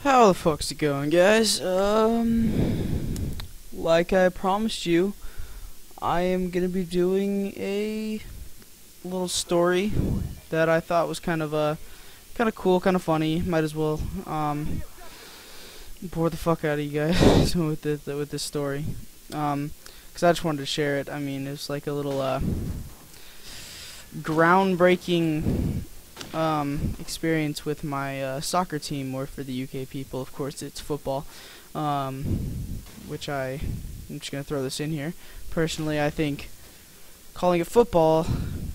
How the fuck's it going, guys? Like I promised you, I am gonna be doing a little story that I thought was kind of cool, kind of funny. Might as well bore the fuck out of you guys with this story. 'Cause I just wanted to share it. I mean, it's like a little groundbreaking experience with my soccer team, or for the UK people, of course, it's football. Um, which I'm just gonna throw this in here. Personally, I think calling it football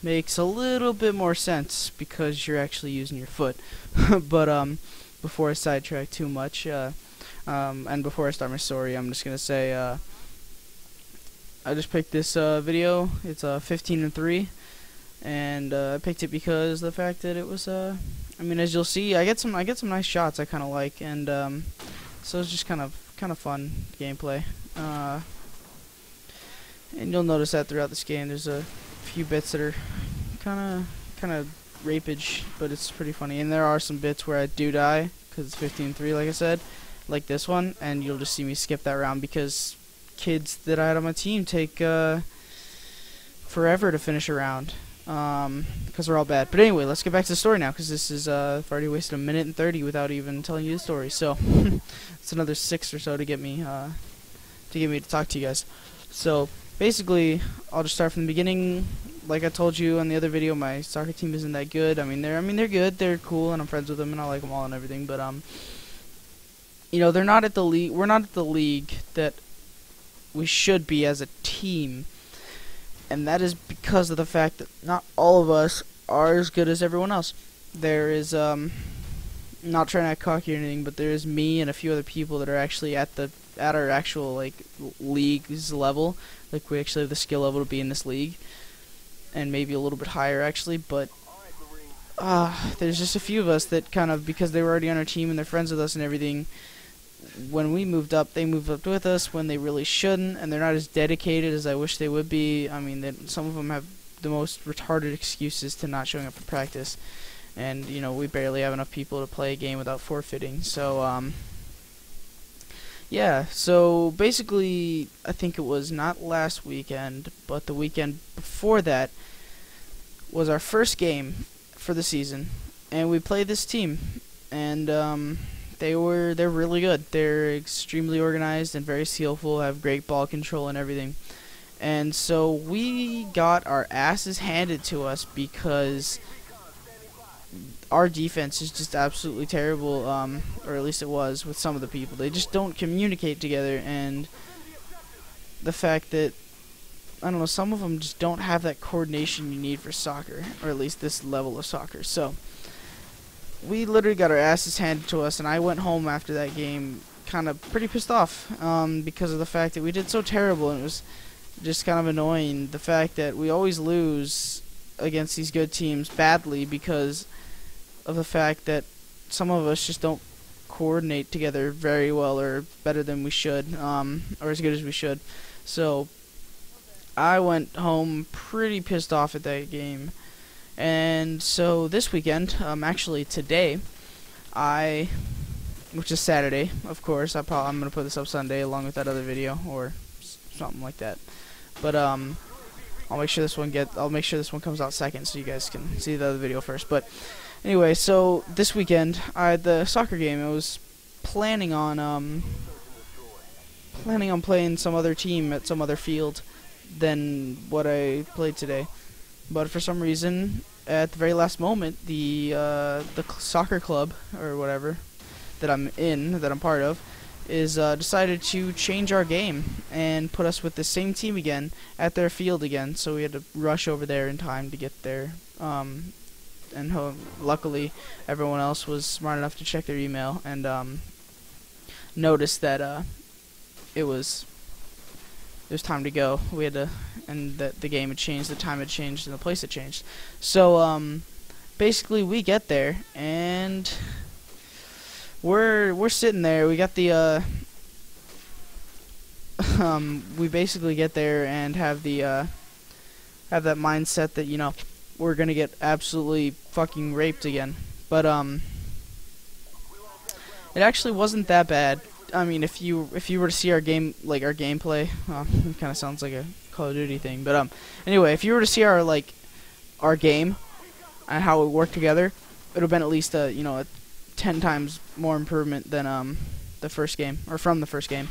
makes a little bit more sense because you're actually using your foot. But before I sidetrack too much, and before I start my story, I'm just gonna say I just picked this video. It's 15-3. And I picked it because the fact that it was I mean, as you'll see, I get some nice shots I kind of like, and so it's just kind of fun gameplay. And you'll notice that throughout this game there's a few bits that are kind of rapage, but it's pretty funny. And there are some bits where I do die because it's 15-3, like I said, like this one, and you'll just see me skip that round because kids that I had on my team take forever to finish a round. Because we're all bad. But anyway, let's get back to the story now, because this is, I've already wasted a minute and 30 without even telling you the story, so, it's another 6 or so to get me to talk to you guys. So, basically, I'll just start from the beginning. Like I told you on the other video, my soccer team isn't that good. They're good, they're cool, and I'm friends with them, and I like them all and everything, but, you know, they're not at the league, we're not at the league that we should be as a team. And that is because of the fact that not all of us are as good as everyone else. There is, not trying to act cocky or anything, but there is me and a few other people that are actually at our actual, like, league's level. Like, we actually have the skill level to be in this league. And maybe a little bit higher, actually, but, there's just a few of us that kind of, because they were already on our team and they're friends with us and everything, when we moved up, they moved up with us when they really shouldn't, and they're not as dedicated as I wish they would be. I mean, some of them have the most retarded excuses to not showing up for practice, and, you know, we barely have enough people to play a game without forfeiting, so, yeah, so basically, I think it was not last weekend, but the weekend before that was our first game for the season, and we played this team, and, they're really good. They're extremely organized and very skillful, have great ball control and everything. And so we got our asses handed to us because our defense is just absolutely terrible, or at least it was with some of the people. They just don't communicate together, and the fact that, I don't know, some of them just don't have that coordination you need for soccer, or at least this level of soccer. So we literally got our asses handed to us, and I went home after that game kind of pretty pissed off, because of the fact that we did so terrible, and it was just kind of annoying, the fact that we always lose against these good teams badly because of the fact that some of us just don't coordinate together very well, or better than we should, or as good as we should. So I went home pretty pissed off at that game. And so this weekend, actually today, which is Saturday, of course, I'm gonna put this up Sunday along with that other video or something like that. But I'll make sure this one comes out second so you guys can see the other video first. But anyway, so this weekend I had the soccer game. I was planning on playing some other team at some other field than what I played today. But for some reason, at the very last moment, the soccer club, or whatever, that I'm part of, is decided to change our game and put us with the same team again at their field again. So we had to rush over there in time to get there. And luckily, everyone else was smart enough to check their email and notice that it was time to go. We had to, and that the game had changed, the time had changed, and the place had changed. So basically we get there and we're sitting there. We got the we basically get there and have that mindset that, you know, we're gonna get absolutely fucking raped again. But It actually wasn't that bad. I mean, if you were to see our game, like our gameplay, it kind of sounds like a Call of Duty thing, but anyway, if you were to see our game and how it worked together, it would have been at least a 10 times more improvement than the first game, or from the first game.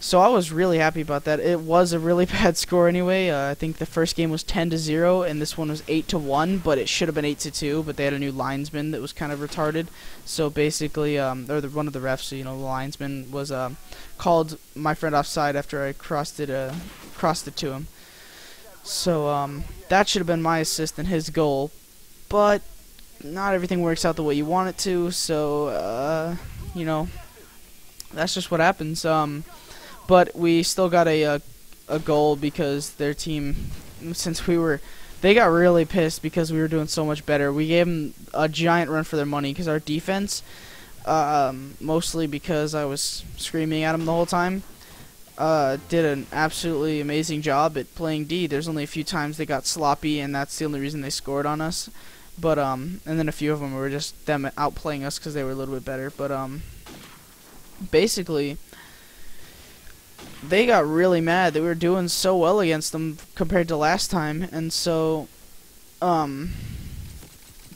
So I was really happy about that. It was a really bad score anyway. I think the first game was 10-0, and this one was 8-1, but it should have been 8-2. But they had a new linesman that was kind of retarded. So basically, one of the refs, the linesman, was called my friend offside after I crossed it to him. So that should have been my assist and his goal, but not everything works out the way you want it to. So that's just what happens. But we still got a goal because their team, they got really pissed because we were doing so much better. We gave them a giant run for their money because our defense, mostly because I was screaming at them the whole time, did an absolutely amazing job at playing D. There's only a few times they got sloppy, and that's the only reason they scored on us. But and then a few of them were just them outplaying us because they were a little bit better. But basically, they got really mad that we were doing so well against them compared to last time, and so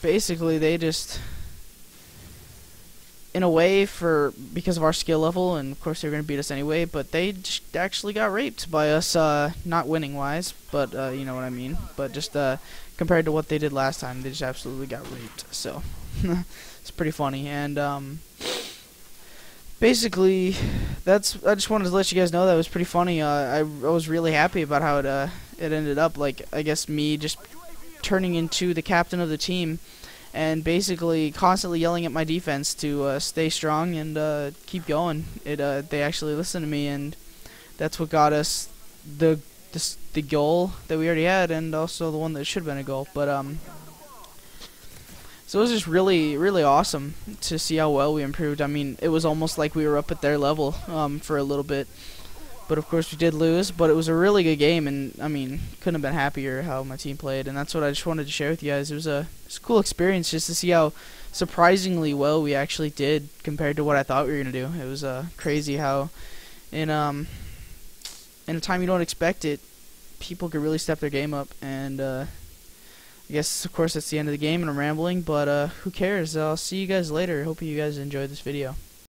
basically they just, in a way, because of our skill level, and of course they were going to beat us anyway, but they just actually got raped by us, not winning wise, but you know what I mean, but just compared to what they did last time, they just absolutely got raped. So it's pretty funny. And basically, I just wanted to let you guys know that was pretty funny. I was really happy about how it ended up. Like, I guess me just turning into the captain of the team and basically constantly yelling at my defense to stay strong and keep going. They actually listened to me, and that's what got us the goal that we already had, and also the one that should have been a goal. But so it was just really, really awesome to see how well we improved. I mean, it was almost like we were up at their level for a little bit. But of course we did lose, but it was a really good game, and I mean, couldn't have been happier how my team played, and that's what I just wanted to share with you guys. It was a cool experience just to see how surprisingly well we actually did compared to what I thought we were going to do. It was crazy how in a time you don't expect it, people could really step their game up. And I guess, of course, that's the end of the game, and I'm rambling, but who cares? I'll see you guys later. Hope you guys enjoyed this video.